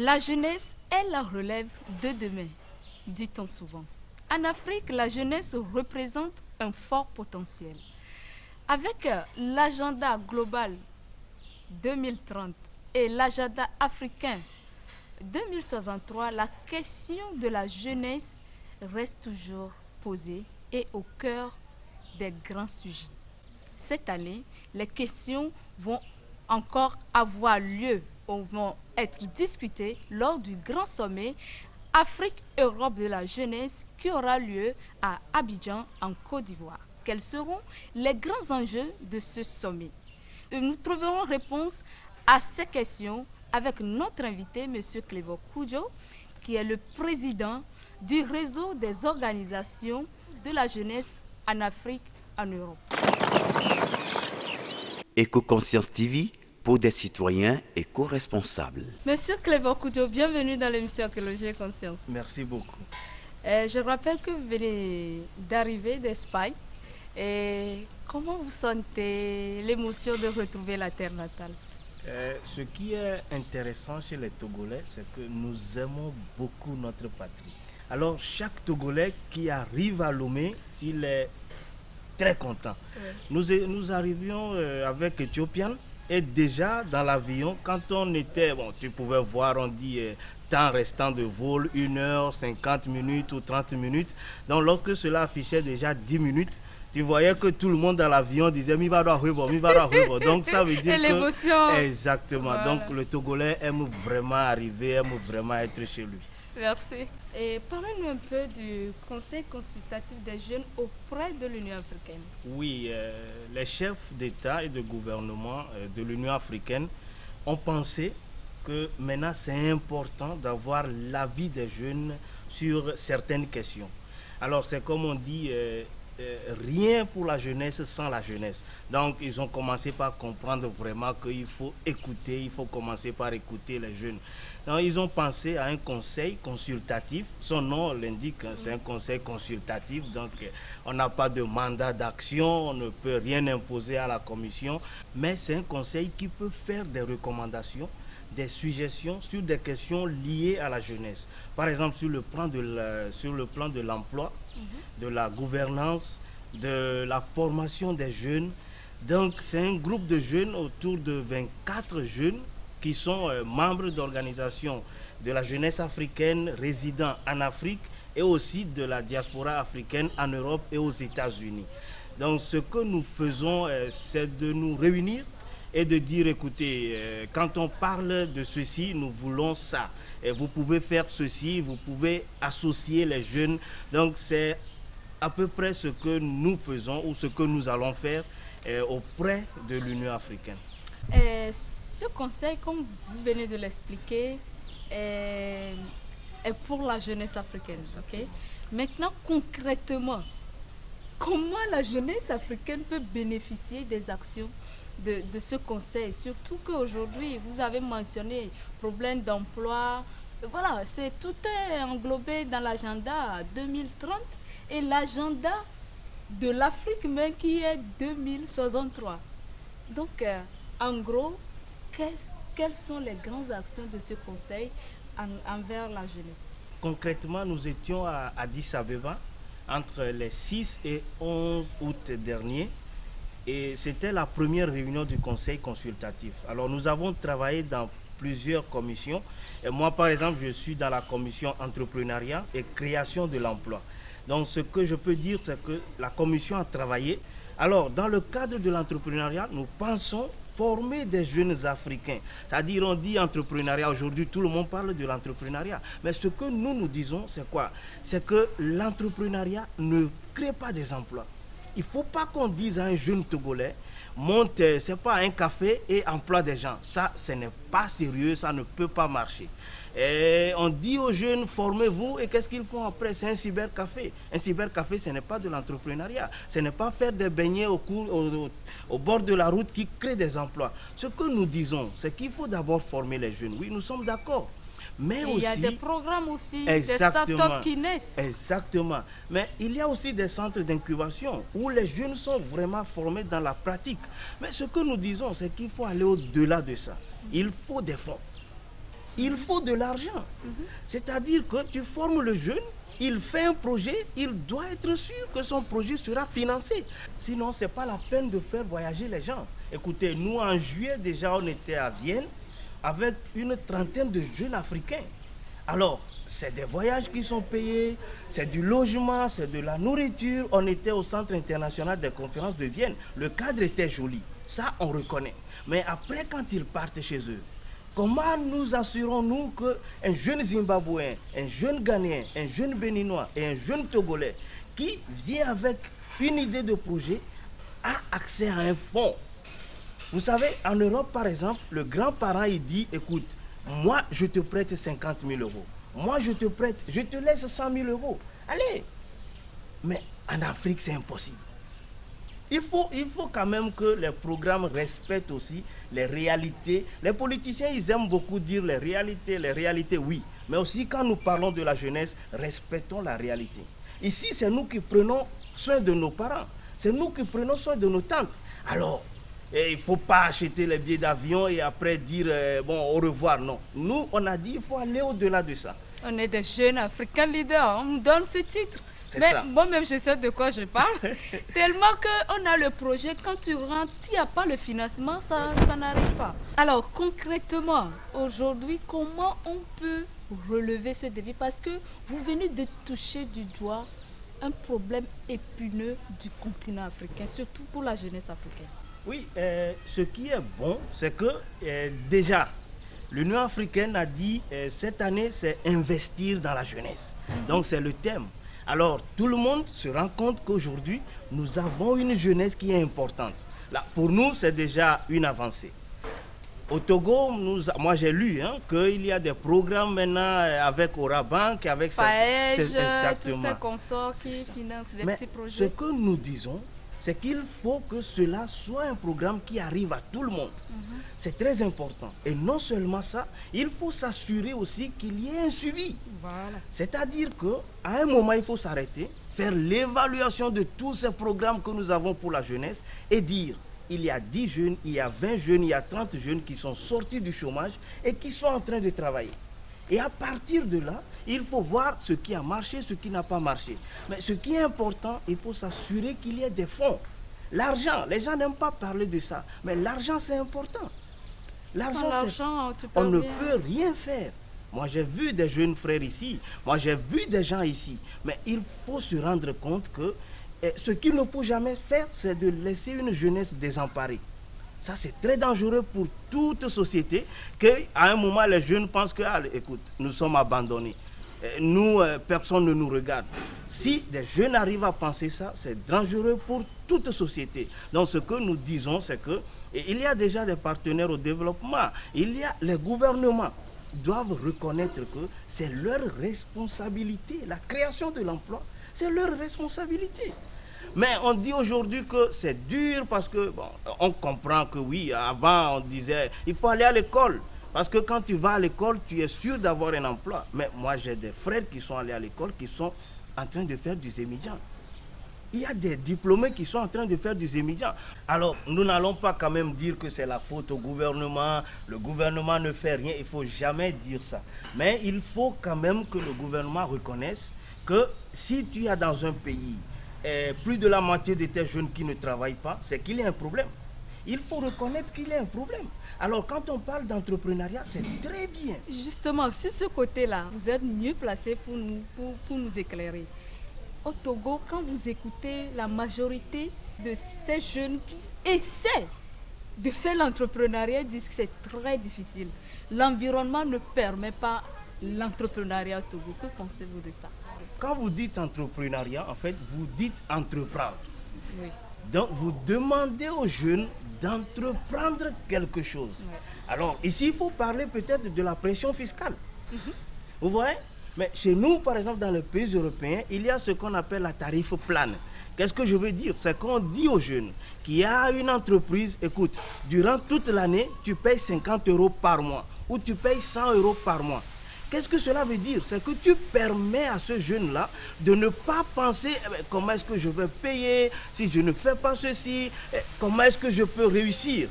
La jeunesse est la relève de demain, dit-on souvent. En Afrique, la jeunesse représente un fort potentiel. Avec l'agenda global 2030 et l'agenda africain 2063, la question de la jeunesse reste toujours posée et au cœur des grands sujets. Cette année, les questions vont encore avoir lieu ou vont être discutées lors du grand sommet Afrique-Europe de la jeunesse qui aura lieu à Abidjan en Côte d'Ivoire. Quels seront les grands enjeux de ce sommet? Nous trouverons réponse à ces questions avec notre invité, M. Clévor Koudjo, qui est le président du réseau des organisations de la jeunesse en Afrique, en Europe. Éco-Conscience TV pour des citoyens éco-responsables. Monsieur Clévor Koudjo, bienvenue dans l'émission Écologie et Conscience. Merci beaucoup. Je rappelle que vous venez d'arriver d'Espagne. Et comment vous sentez l'émotion de retrouver la terre natale? Ce qui est intéressant chez les Togolais, c'est que nous aimons beaucoup notre patrie. Alors chaque Togolais qui arrive à Lomé, il est très content. Nous arrivions avec Ethiopian et déjà dans l'avion, quand on était, tu pouvais voir, on dit temps restant de vol, 1 heure, 50 minutes ou 30 minutes. Donc lorsque cela affichait déjà 10 minutes, tu voyais que tout le monde dans l'avion disait mi va rubo. Donc ça veut dire l'émotion. Exactement. Voilà. Donc le Togolais aime vraiment arriver, aime vraiment être chez lui. Merci. Et parlez-nous un peu du Conseil consultatif des jeunes auprès de l'Union africaine. Oui, les chefs d'État et de gouvernement de l'Union africaine ont pensé que maintenant c'est important d'avoir l'avis des jeunes sur certaines questions. Alors c'est comme on dit, rien pour la jeunesse sans la jeunesse. Donc ils ont commencé par comprendre vraiment qu'il faut écouter, il faut commencer par écouter les jeunes. Donc ils ont pensé à un conseil consultatif, son nom l'indique, c'est un conseil consultatif, donc on n'a pas de mandat d'action, on ne peut rien imposer à la commission, mais c'est un conseil qui peut faire des recommandations, des suggestions sur des questions liées à la jeunesse. Par exemple, sur le plan de l'emploi, de la gouvernance, de la formation des jeunes. Donc, c'est un groupe de jeunes, autour de 24 jeunes, qui sont membres d'organisations de la jeunesse africaine résidant en Afrique et aussi de la diaspora africaine en Europe et aux États-Unis. Donc, ce que nous faisons, c'est de nous réunir et de dire, écoutez, quand on parle de ceci, nous voulons ça. Et vous pouvez faire ceci, vous pouvez associer les jeunes. Donc, c'est à peu près ce que nous faisons ou ce que nous allons faire auprès de l'Union africaine. Ce conseil, comme vous venez de l'expliquer, est pour la jeunesse africaine. Okay? Maintenant, concrètement, comment la jeunesse africaine peut bénéficier des actions de ce conseil? Surtout qu'aujourd'hui, vous avez mentionné problème d'emploi. Voilà, tout est englobé dans l'agenda 2030 et l'agenda de l'Afrique même qui est 2063. Donc, en gros, quelles sont les grandes actions de ce conseil envers la jeunesse? Concrètement, nous étions à Addis Abeba entre les 6 et 11 août dernier et c'était la première réunion du conseil consultatif. Alors nous avons travaillé dans plusieurs commissions et moi par exemple je suis dans la commission entrepreneuriat et création de l'emploi. Donc ce que je peux dire c'est que la commission a travaillé. Alors dans le cadre de l'entrepreneuriat, nous pensons former des jeunes Africains. C'est-à-dire, on dit entrepreneuriat, aujourd'hui tout le monde parle de l'entrepreneuriat. Mais ce que nous disons, c'est quoi? C'est que l'entrepreneuriat ne crée pas des emplois. Il ne faut pas qu'on dise à un jeune Togolais, monte, c'est pas un café et emploie des gens. Ça, ce n'est pas sérieux, ça ne peut pas marcher. Et on dit aux jeunes, formez-vous, et qu'est-ce qu'ils font après? C'est un cybercafé. Un cybercafé, ce n'est pas de l'entrepreneuriat. Ce n'est pas faire des beignets au bord de la route qui crée des emplois. Ce que nous disons, c'est qu'il faut d'abord former les jeunes. Oui, nous sommes d'accord. Mais aussi, il y a des programmes aussi, des startups qui naissent. Exactement. Mais il y a aussi des centres d'incubation où les jeunes sont vraiment formés dans la pratique. Mais ce que nous disons, c'est qu'il faut aller au-delà de ça. Il faut des fonds. il faut de l'argent. C'est-à-dire que tu formes le jeune, il fait un projet, il doit être sûr que son projet sera financé. Sinon, ce n'est pas la peine de faire voyager les gens. Écoutez, nous, en juillet, déjà, on était à Vienne avec une trentaine de jeunes Africains. Alors, c'est des voyages qui sont payés, c'est du logement, c'est de la nourriture. On était au Centre international des conférences de Vienne. Le cadre était joli, ça, on reconnaît. Mais après, quand ils partent chez eux, comment nous assurons-nous qu'un jeune Zimbabwéen, un jeune Ghanéen, un jeune Béninois et un jeune Togolais qui vient avec une idée de projet a accès à un fonds? Vous savez, en Europe, par exemple, le grand-parent, il dit, écoute, moi, je te prête 50 000 euros. Moi, je te laisse 100 000 euros. Allez! Mais en Afrique, c'est impossible. Il faut quand même que les programmes respectent aussi les réalités. Les politiciens, ils aiment beaucoup dire les réalités, oui. Mais aussi, quand nous parlons de la jeunesse, respectons la réalité. Ici, c'est nous qui prenons soin de nos parents. C'est nous qui prenons soin de nos tantes. Alors, il ne faut pas acheter les billets d'avion et après dire bon, au revoir. Non. Nous, on a dit qu'il faut aller au-delà de ça. On est des jeunes Africains leaders, on nous donne ce titre. Mais moi-même, je sais de quoi je parle. Tellement qu'on a le projet, quand tu rentres, s'il n'y a pas le financement, ça n'arrive pas. Alors, concrètement, aujourd'hui, comment on peut relever ce défi? Parce que vous venez de toucher du doigt un problème épineux du continent africain, surtout pour la jeunesse africaine. Oui, ce qui est bon, c'est que déjà, l'Union africaine a dit cette année, c'est investir dans la jeunesse. Donc, c'est le thème. Alors, tout le monde se rend compte qu'aujourd'hui, nous avons une jeunesse qui est importante. Là, pour nous, c'est déjà une avancée. Au Togo, moi j'ai lu qu'il y a des programmes maintenant avec Orabank, avec Paège, tous ces consorts qui financent des petits projets. Ce que nous disons, c'est qu'il faut que cela soit un programme qui arrive à tout le monde. C'est très important. Et non seulement ça, il faut s'assurer aussi qu'il y ait un suivi. Voilà. C'est-à-dire qu'à un moment, il faut s'arrêter, faire l'évaluation de tous ces programmes que nous avons pour la jeunesse et dire, il y a 10 jeunes, il y a 20 jeunes, il y a 30 jeunes qui sont sortis du chômage et qui sont en train de travailler. Et à partir de là, il faut voir ce qui a marché, ce qui n'a pas marché. Mais ce qui est important, il faut s'assurer qu'il y ait des fonds. L'argent, les gens n'aiment pas parler de ça, mais l'argent c'est important. L'argent, on ne peut rien faire. Moi j'ai vu des jeunes frères ici, moi j'ai vu des gens ici, mais il faut se rendre compte que ce qu'il ne faut jamais faire, c'est de laisser une jeunesse désemparée. Ça, c'est très dangereux pour toute société, qu'à un moment, les jeunes pensent que, écoute, nous sommes abandonnés. Nous, personne ne nous regarde. Si des jeunes arrivent à penser ça, c'est dangereux pour toute société. Donc, ce que nous disons, c'est que il y a déjà des partenaires au développement. Les gouvernements doivent reconnaître que c'est leur responsabilité. La création de l'emploi, c'est leur responsabilité. Mais on dit aujourd'hui que c'est dur parce que, bon, on comprend que oui, avant on disait, il faut aller à l'école. Parce que quand tu vas à l'école, tu es sûr d'avoir un emploi. Mais moi, j'ai des frères qui sont allés à l'école, qui sont en train de faire du Zémidjan. Il y a des diplômés qui sont en train de faire du Zémidjan. Alors, nous n'allons pas quand même dire que c'est la faute au gouvernement. Le gouvernement ne fait rien, il ne faut jamais dire ça. Mais il faut quand même que le gouvernement reconnaisse que si tu es dans un pays, plus de la moitié de tes jeunes qui ne travaillent pas, c'est qu'il y a un problème. Il faut reconnaître qu'il y a un problème. Alors, quand on parle d'entrepreneuriat, c'est très bien. Justement, sur ce côté-là, vous êtes mieux placé pour nous éclairer. Au Togo, quand vous écoutez la majorité de ces jeunes qui essaient de faire l'entrepreneuriat, ils disent que c'est très difficile. L'environnement ne permet pas l'entrepreneuriat au Togo. Que pensez-vous de ça? Quand vous dites entrepreneuriat, en fait, vous dites entreprendre. Oui. Donc, vous demandez aux jeunes d'entreprendre quelque chose. Oui. Alors, ici, il faut parler peut-être de la pression fiscale. Vous voyez? Mais chez nous, par exemple, dans les pays européens, il y a ce qu'on appelle la tarif plane. Qu'est-ce que je veux dire? C'est qu'on dit aux jeunes qui a une entreprise, écoute, durant toute l'année, tu payes 50 € par mois ou tu payes 100 € par mois. Qu'est-ce que cela veut dire? C'est que tu permets à ce jeune-là de ne pas penser comment est-ce que je vais payer si je ne fais pas ceci, comment est-ce que je peux réussir.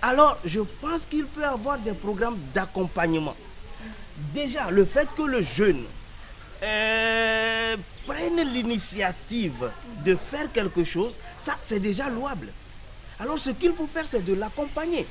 Alors, je pense qu'il peut y avoir des programmes d'accompagnement. déjà, le fait que le jeune prenne l'initiative de faire quelque chose, ça, c'est déjà louable. Alors, ce qu'il faut faire, c'est de l'accompagner.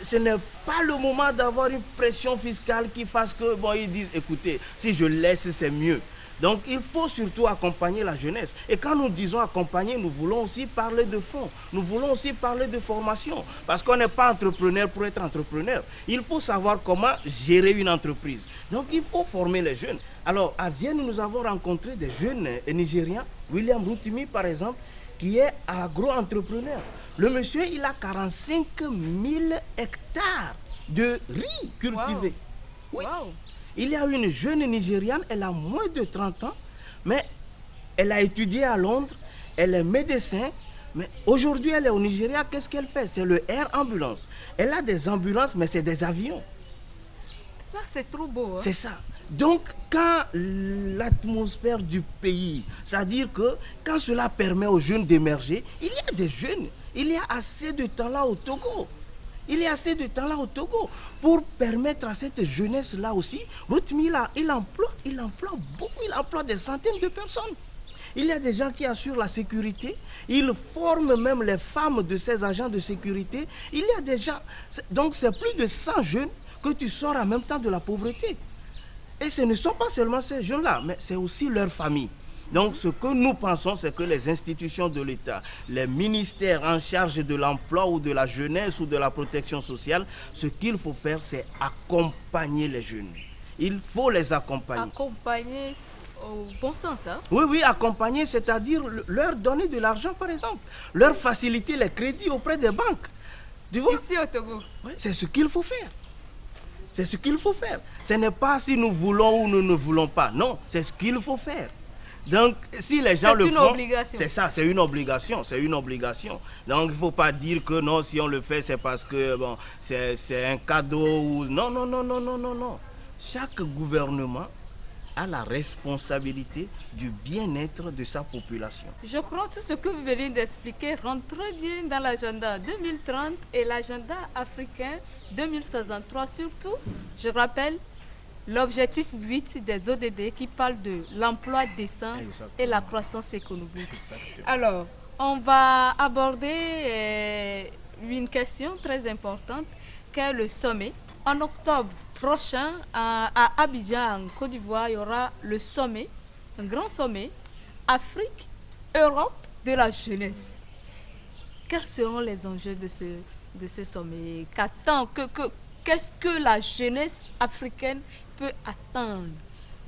Ce n'est pas le moment d'avoir une pression fiscale qui fasse que, bon, ils disent, écoutez, si je laisse, c'est mieux. Donc, il faut surtout accompagner la jeunesse. Et quand nous disons accompagner, nous voulons aussi parler de fonds. Nous voulons aussi parler de formation. Parce qu'on n'est pas entrepreneur pour être entrepreneur. Il faut savoir comment gérer une entreprise. Donc, il faut former les jeunes. Alors, à Vienne, nous avons rencontré des jeunes Nigérians. William Routimi, par exemple, qui est agro-entrepreneur. Le monsieur, il a 45 000 hectares de riz cultivés. Wow. Oui. Wow. Il y a une jeune Nigériane, elle a moins de 30 ans, mais elle a étudié à Londres, elle est médecin, mais aujourd'hui elle est au Nigeria, qu'est-ce qu'elle fait? C'est le Air Ambulance. Elle a des ambulances, mais c'est des avions. Ça, c'est trop beau. Hein? C'est ça. Donc, quand l'atmosphère du pays, c'est-à-dire que quand cela permet aux jeunes d'émerger, il y a des jeunes, il y a assez de temps là au Togo. Il y a assez de temps là au Togo pour permettre à cette jeunesse-là aussi. Routimi, il emploie beaucoup, il emploie des centaines de personnes. Il y a des gens qui assurent la sécurité. Il forme même les femmes de ces agents de sécurité. Il y a des gens. Donc, c'est plus de 100 jeunes que tu sors en même temps de la pauvreté. Et ce ne sont pas seulement ces jeunes-là, mais c'est aussi leur famille. Donc, ce que nous pensons, c'est que les institutions de l'État, les ministères en charge de l'emploi ou de la jeunesse ou de la protection sociale, ce qu'il faut faire, c'est accompagner les jeunes. Il faut les accompagner. Accompagner au bon sens, hein? Oui, accompagner, c'est-à-dire leur donner de l'argent, par exemple. Leur faciliter les crédits auprès des banques. Tu vois? Ici au Togo. Oui, c'est ce qu'il faut faire. C'est ce qu'il faut faire. Ce n'est pas si nous voulons ou nous ne voulons pas. Non, c'est ce qu'il faut faire. Donc, si les gens le font, c'est une obligation. C'est ça, c'est une obligation, c'est une obligation. Donc, il ne faut pas dire que non, si on le fait, c'est parce que bon, c'est un cadeau ou... Non. Chaque gouvernement a la responsabilité du bien-être de sa population. Je crois que tout ce que vous venez d'expliquer rentre très bien dans l'agenda 2030 et l'agenda africain 2063. Surtout, je rappelle, l'objectif 8 des ODD qui parle de l'emploi décent et la croissance économique. Exactement. Alors, on va aborder une question très importante qu'est le sommet. En octobre prochain, à Abidjan, en Côte d'Ivoire, il y aura le sommet, un grand sommet, Afrique-Europe de la jeunesse. Quels seront les enjeux de ce sommet? Qu'est-ce que la jeunesse africaine peut attendre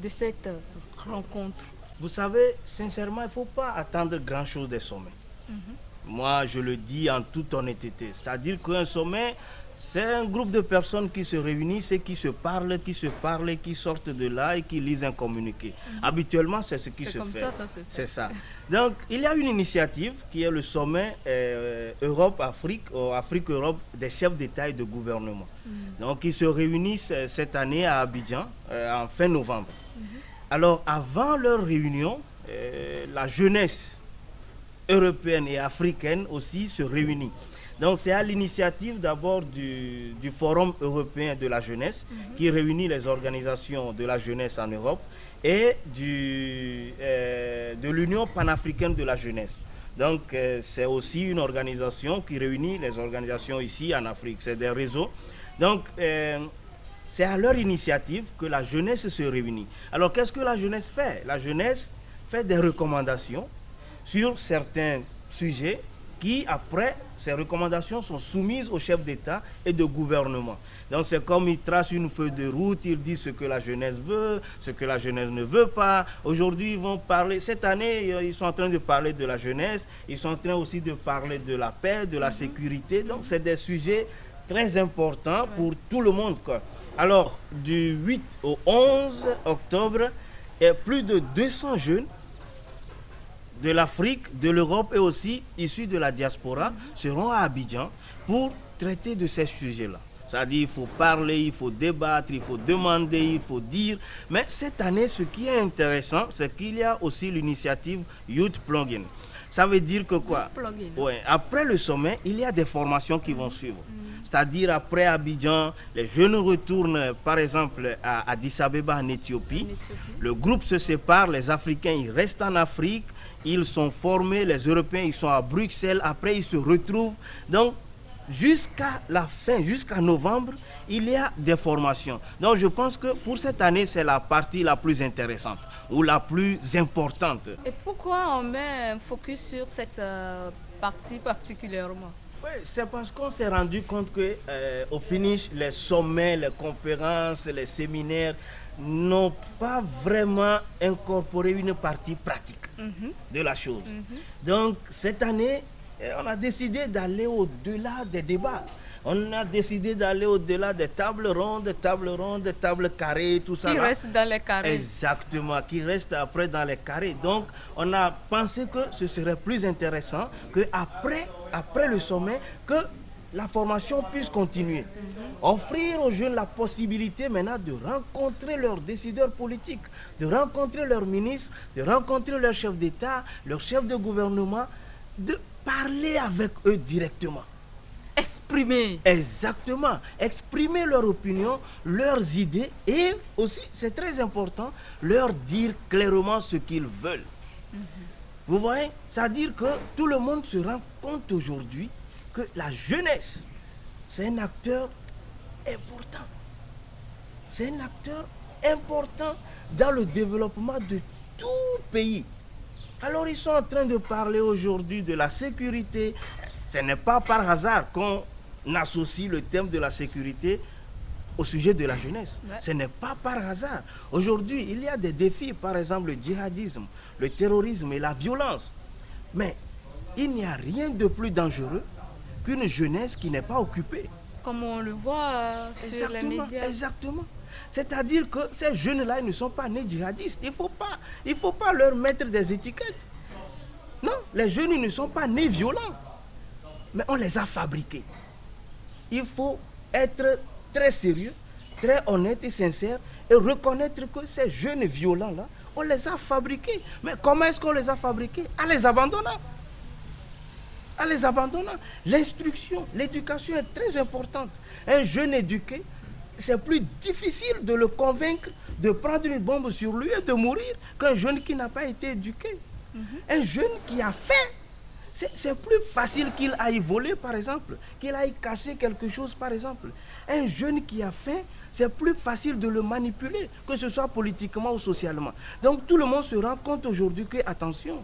de cette rencontre? Vous savez, sincèrement, il ne faut pas attendre grand-chose des sommets. Moi, je le dis en toute honnêteté. C'est-à-dire qu'un sommet, c'est un groupe de personnes qui se réunissent et qui se parlent, et qui sortent de là et qui lisent un communiqué. Habituellement, c'est ce qui se fait. Ça se fait. C'est ça. Donc, il y a une initiative qui est le sommet Europe-Afrique, Afrique-Europe des chefs d'État et de gouvernement. Donc, ils se réunissent cette année à Abidjan, en fin novembre. Alors, avant leur réunion, la jeunesse européenne et africaine aussi se réunit. Donc c'est à l'initiative d'abord du Forum européen de la jeunesse qui réunit les organisations de la jeunesse en Europe et de l'Union panafricaine de la jeunesse. Donc c'est aussi une organisation qui réunit les organisations ici en Afrique. C'est des réseaux. Donc c'est à leur initiative que la jeunesse se réunit. Alors qu'est-ce que la jeunesse fait? La jeunesse fait des recommandations sur certains sujets qui, après, ces recommandations sont soumises aux chefs d'État et de gouvernement. Donc c'est comme ils tracent une feuille de route, ils disent ce que la jeunesse veut, ce que la jeunesse ne veut pas. Aujourd'hui, ils vont parler, cette année, ils sont en train de parler de la jeunesse, ils sont en train aussi de parler de la paix, de la sécurité. Donc c'est des sujets très importants pour tout le monde, quoi. Alors, du 8 au 11 octobre, plus de 200 jeunes de l'Afrique, de l'Europe et aussi issus de la diaspora seront à Abidjan pour traiter de ces sujets-là. C'est-à-dire il faut parler, il faut débattre, il faut demander, il faut dire. Mais cette année, ce qui est intéressant, c'est qu'il y a aussi l'initiative Youth Plugin. Ça veut dire que quoi? Ouais, après le sommet, il y a des formations qui vont suivre. c'est-à-dire après Abidjan, les jeunes retournent par exemple à Addis Abeba en Éthiopie. Le groupe se sépare, les Africains ils restent en Afrique, ils sont formés, les Européens ils sont à Bruxelles, après ils se retrouvent. Donc jusqu'à la fin, jusqu'à novembre, il y a des formations. Donc je pense que pour cette année, c'est la partie la plus intéressante ou la plus importante. Et pourquoi on met un focus sur cette partie particulièrement? Oui, c'est parce qu'on s'est rendu compte que au finish, les sommets, les conférences, les séminaires n'ont pas vraiment incorporé une partie pratique de la chose. Donc cette année, on a décidé d'aller au-delà des débats. On a décidé d'aller au-delà des tables rondes, tables carrées, tout ça. Qui reste dans les carrés. Exactement, qui reste après dans les carrés. Donc, on a pensé que ce serait plus intéressant qu'après le sommet, que la formation puisse continuer. Offrir aux jeunes la possibilité maintenant de rencontrer leurs décideurs politiques, de rencontrer leurs ministres, de rencontrer leurs chefs d'État, leurs chefs de gouvernement, de parler avec eux directement. Exprimer. Exactement. Exprimer leur opinion, leurs idées et aussi, c'est très important, leur dire clairement ce qu'ils veulent. Vous voyez? C'est-à-dire que tout le monde se rend compte aujourd'hui que la jeunesse, c'est un acteur important. C'est un acteur important dans le développement de tout pays. Alors ils sont en train de parler aujourd'hui de la sécurité. Ce n'est pas par hasard qu'on associe le thème de la sécurité au sujet de la jeunesse. Ouais. Ce n'est pas par hasard. Aujourd'hui, il y a des défis, par exemple le djihadisme, le terrorisme et la violence. Mais il n'y a rien de plus dangereux qu'une jeunesse qui n'est pas occupée. Comme on le voit sur les médias. Exactement. C'est-à-dire que ces jeunes-là, ils ne sont pas nés djihadistes. Il ne faut pas leur mettre des étiquettes. Non, les jeunes ils ne sont pas nés violents. Mais on les a fabriqués. Il faut être très sérieux, très honnête et sincère et reconnaître que ces jeunes violents-là, on les a fabriqués. Mais comment est-ce qu'on les a fabriqués? En les abandonnant. En les abandonnant. L'instruction, l'éducation est très importante. Un jeune éduqué, c'est plus difficile de le convaincre de prendre une bombe sur lui et de mourir qu'un jeune qui n'a pas été éduqué. Un jeune qui a faim, c'est plus facile qu'il aille voler, par exemple, qu'il aille casser quelque chose, par exemple. Un jeune qui a faim, c'est plus facile de le manipuler, que ce soit politiquement ou socialement. Donc tout le monde se rend compte aujourd'hui que, attention,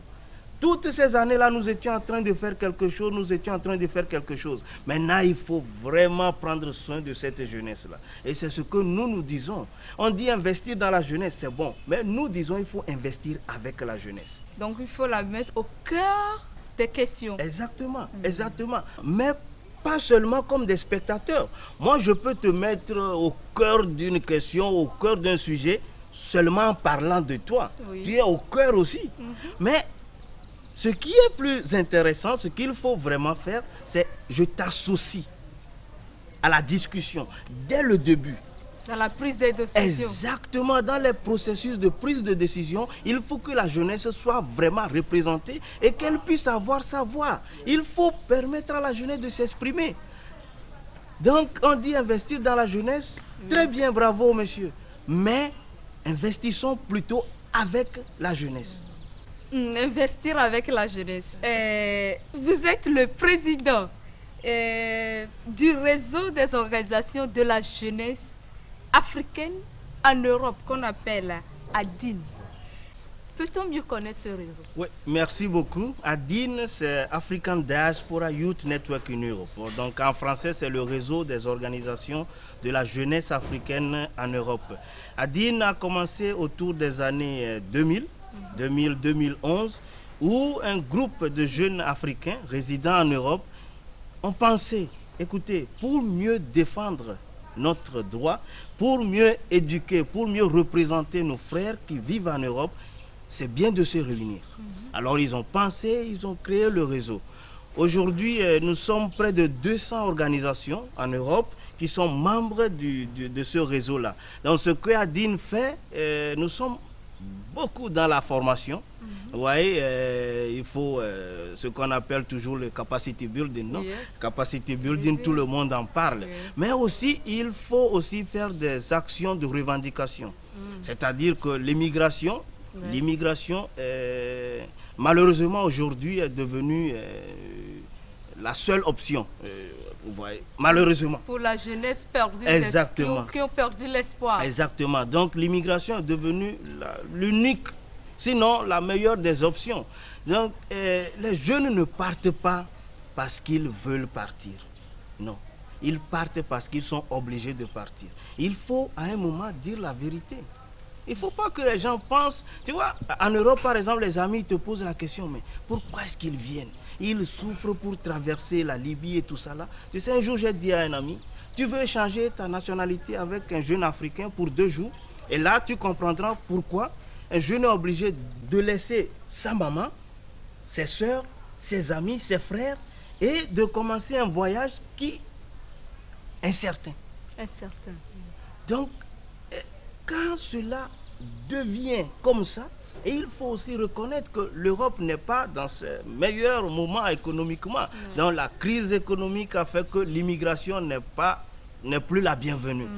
toutes ces années-là, nous étions en train de faire quelque chose, Maintenant, il faut vraiment prendre soin de cette jeunesse-là. Et c'est ce que nous disons. On dit investir dans la jeunesse, c'est bon. Mais nous disons qu'il faut investir avec la jeunesse. Donc, il faut la mettre au cœur des questions. Exactement, exactement. Mais pas seulement comme des spectateurs. Moi, je peux te mettre au cœur d'une question, au cœur d'un sujet, seulement en parlant de toi. Oui. Tu es au cœur aussi. Mais ce qui est plus intéressant, ce qu'il faut vraiment faire, c'est je t'associe à la discussion dès le début. Dans la prise de décision. Exactement, dans les processus de prise de décision, il faut que la jeunesse soit vraiment représentée et qu'elle puisse avoir sa voix. Il faut permettre à la jeunesse de s'exprimer. Donc, on dit investir dans la jeunesse. Très bien, bravo, monsieur. Mais investissons plutôt avec la jeunesse. Investir avec la jeunesse. Vous êtes le président du réseau des organisations de la jeunesse africaine en Europe, qu'on appelle ADIN. Peut-on mieux connaître ce réseau? Oui, merci beaucoup. ADIN, c'est African Diaspora Youth Network in Europe. Donc en français, c'est le réseau des organisations de la jeunesse africaine en Europe. ADIN a commencé autour des années 2011, où un groupe de jeunes africains résidant en Europe ont pensé, écoutez, pour mieux défendre notre droit, pour mieux éduquer, pour mieux représenter nos frères qui vivent en Europe, c'est bien de se réunir. Alors ils ont pensé, ils ont créé le réseau. Aujourd'hui, nous sommes près de 200 organisations en Europe qui sont membres de ce réseau-là. Donc ce que ADIN fait, nous sommes beaucoup dans la formation. Vous voyez, il faut ce qu'on appelle toujours le capacity building, non? Yes. Capacity building, tout le monde en parle. Mais aussi, il faut aussi faire des actions de revendication. C'est-à-dire que l'immigration, malheureusement aujourd'hui est devenue la seule option. Vous voyez, malheureusement. Pour la jeunesse perdue, Exactement. Qui ont perdu l'espoir. Exactement. Donc l'immigration est devenue l'unique, sinon la meilleure des options. Donc les jeunes ne partent pas parce qu'ils veulent partir. Non. Ils partent parce qu'ils sont obligés de partir. Il faut à un moment dire la vérité. Il ne faut pas que les gens pensent... Tu vois, en Europe par exemple, les amis te posent la question, mais pourquoi est-ce qu'ils viennent? Ils souffrent pour traverser la Libye et tout ça là. Tu sais, un jour j'ai dit à un ami, tu veux échanger ta nationalité avec un jeune Africain pour 2 jours. Et là, tu comprendras pourquoi un jeune est obligé de laisser sa maman, ses soeurs, ses amis, ses frères, et de commencer un voyage qui est incertain. Incertain. Donc, quand cela devient comme ça, et il faut aussi reconnaître que l'Europe n'est pas dans ses meilleurs moments économiquement. Donc la crise économique a fait que l'immigration n'est plus la bienvenue.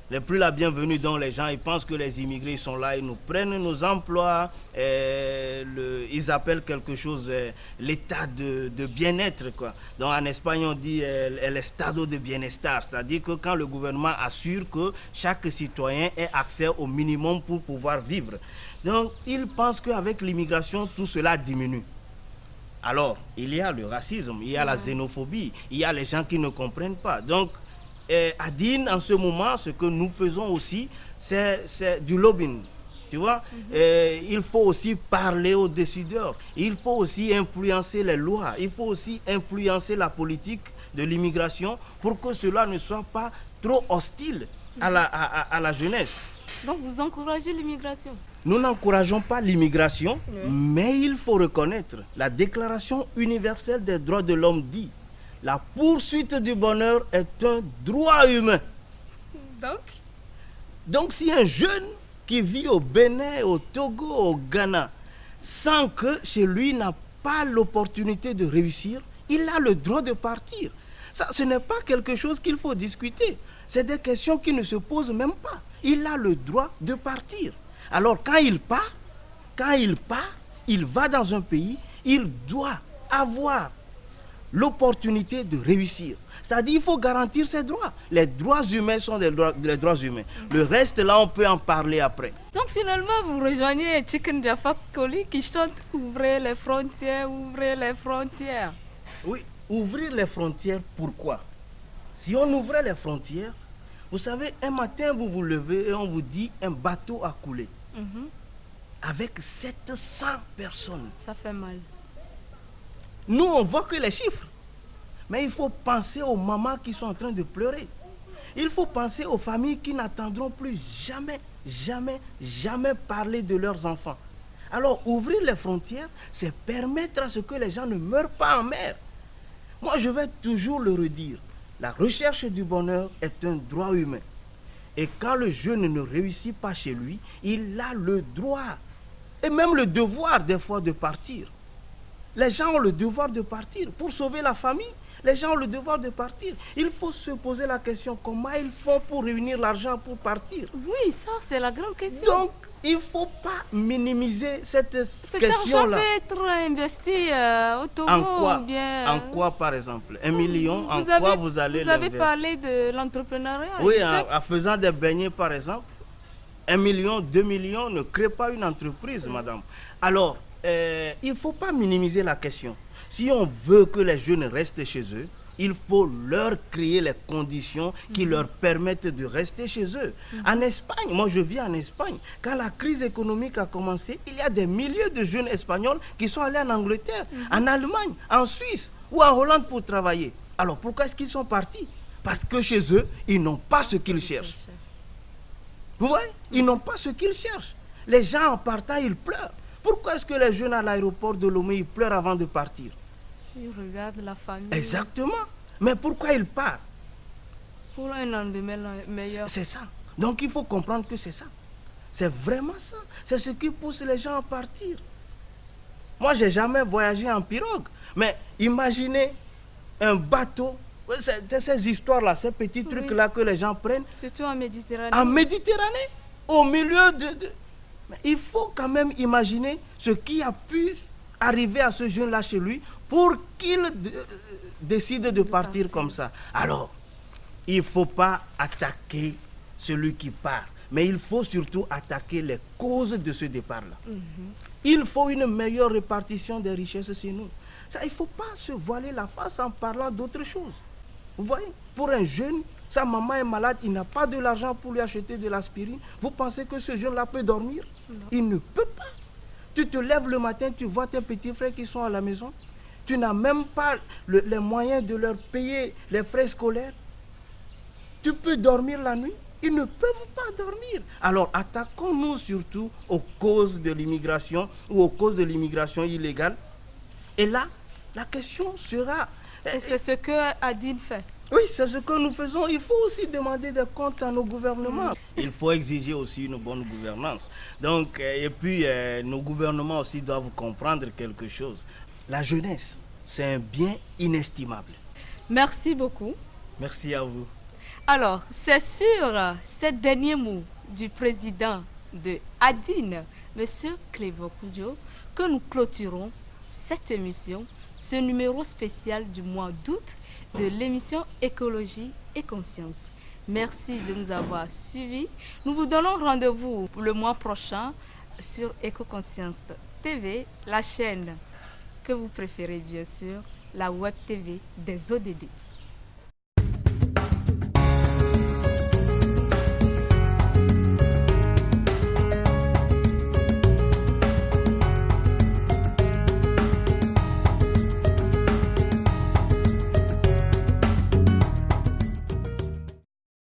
N'est plus la bienvenue. Donc les gens ils pensent que les immigrés sont là, ils nous prennent nos emplois, ils appellent quelque chose l'état de bien-être, quoi. Donc en Espagne on dit el estado de bienestar, c'est-à-dire que quand le gouvernement assure que chaque citoyen ait accès au minimum pour pouvoir vivre. Donc ils pensent qu'avec l'immigration tout cela diminue. Alors il y a le racisme, il y a la xénophobie, il y a les gens qui ne comprennent pas. Donc Adine, en ce moment, ce que nous faisons aussi, c'est du lobbying. Tu vois, il faut aussi parler aux décideurs. Il faut aussi influencer les lois. Il faut aussi influencer la politique de l'immigration pour que cela ne soit pas trop hostile à la jeunesse. Donc vous encouragez l'immigration? Nous n'encourageons pas l'immigration, mais il faut reconnaître la Déclaration universelle des droits de l'homme dit la poursuite du bonheur est un droit humain. Donc si un jeune qui vit au Bénin, au Togo, au Ghana, sent que chez lui n'a pas l'opportunité de réussir, il a le droit de partir. Ça, ce n'est pas quelque chose qu'il faut discuter. C'est des questions qui ne se posent même pas. Il a le droit de partir. Alors quand il part, il va dans un pays, il doit avoir l'opportunité de réussir. C'est-à-dire qu'il faut garantir ses droits. Les droits humains sont les droits humains. Le reste, là, on peut en parler après. Donc finalement, vous rejoignez Chicken Jaffa Koli qui chante « Ouvrez les frontières, ouvrez les frontières ». Oui, ouvrir les frontières, pourquoi? Si on ouvrait les frontières, vous savez, un matin, vous vous levez et on vous dit un bateau a coulé. Avec 700 personnes. Ça fait mal. Nous, on voit que les chiffres. Mais il faut penser aux mamans qui sont en train de pleurer. Il faut penser aux familles qui n'attendront plus jamais parler de leurs enfants. Alors, ouvrir les frontières, c'est permettre à ce que les gens ne meurent pas en mer. Moi, je vais toujours le redire. La recherche du bonheur est un droit humain. Et quand le jeune ne réussit pas chez lui, il a le droit et même le devoir des fois de partir. Les gens ont le devoir de partir pour sauver la famille. Les gens ont le devoir de partir. Il faut se poser la question, comment ils font pour réunir l'argent pour partir? Oui, ça c'est la grande question. Donc, il ne faut pas minimiser cette Ce question-là. peut être investi au Togo En quoi, ou bien... en quoi par exemple? 1 million, en avez, quoi vous allez Vous avez l'investir? parlé de l'entrepreneuriat. Oui, en faisant des beignets par exemple. 1 million, 2 millions ne crée pas une entreprise, madame. Alors, il ne faut pas minimiser la question. Si on veut que les jeunes restent chez eux, il faut leur créer les conditions qui leur permettent de rester chez eux. En Espagne, moi je vis en Espagne, quand la crise économique a commencé, il y a des milliers de jeunes espagnols qui sont allés en Angleterre, en Allemagne, en Suisse ou en Hollande pour travailler. Alors pourquoi est-ce qu'ils sont partis? Parce que chez eux, ils n'ont pas ce qu'ils cherchent. Vous voyez? Ils n'ont pas ce qu'ils cherchent. Les gens en partant, ils pleurent. Pourquoi est-ce que les jeunes à l'aéroport de Lomé, ils pleurent avant de partir? Ils regardent la famille. Exactement. Mais pourquoi ils partent? Pour un lendemain meilleur. C'est ça. Donc il faut comprendre que c'est ça. C'est vraiment ça. C'est ce qui pousse les gens à partir. Moi, j'ai jamais voyagé en pirogue. Mais imaginez un bateau, ces histoires-là, ces petits trucs-là que les gens prennent. Surtout en Méditerranée. En Méditerranée, au milieu de... Mais il faut quand même imaginer ce qui a pu arriver à ce jeune-là chez lui pour qu'il décide de partir comme ça. Alors, il ne faut pas attaquer celui qui part, mais il faut surtout attaquer les causes de ce départ-là. Il faut une meilleure répartition des richesses chez nous. Ça, il ne faut pas se voiler la face en parlant d'autre chose. Vous voyez, pour un jeune, sa maman est malade, il n'a pas de l'argent pour lui acheter de l'aspirine. Vous pensez que ce jeune-là peut dormir? Non. Il ne peut pas. Tu te lèves le matin, tu vois tes petits frères qui sont à la maison. Tu n'as même pas les moyens de leur payer les frais scolaires. Tu peux dormir la nuit? Ils ne peuvent pas dormir. Alors attaquons-nous surtout aux causes de l'immigration ou aux causes de l'immigration illégale. Et là, la question sera... Et c'est ce que Adine fait. Oui, c'est ce que nous faisons. Il faut aussi demander des comptes à nos gouvernements. Il faut exiger aussi une bonne gouvernance. Donc, et puis, nos gouvernements aussi doivent comprendre quelque chose. La jeunesse, c'est un bien inestimable. Merci beaucoup. Merci à vous. Alors, c'est sur ces derniers mots du président de Adine, M. Clévo Koudio, que nous clôturons cette émission, ce numéro spécial du mois d'août de l'émission Écologie et Conscience. Merci de nous avoir suivis. Nous vous donnons rendez-vous le mois prochain sur Éco-Conscience TV, la chaîne que vous préférez bien sûr, la Web TV des ODD.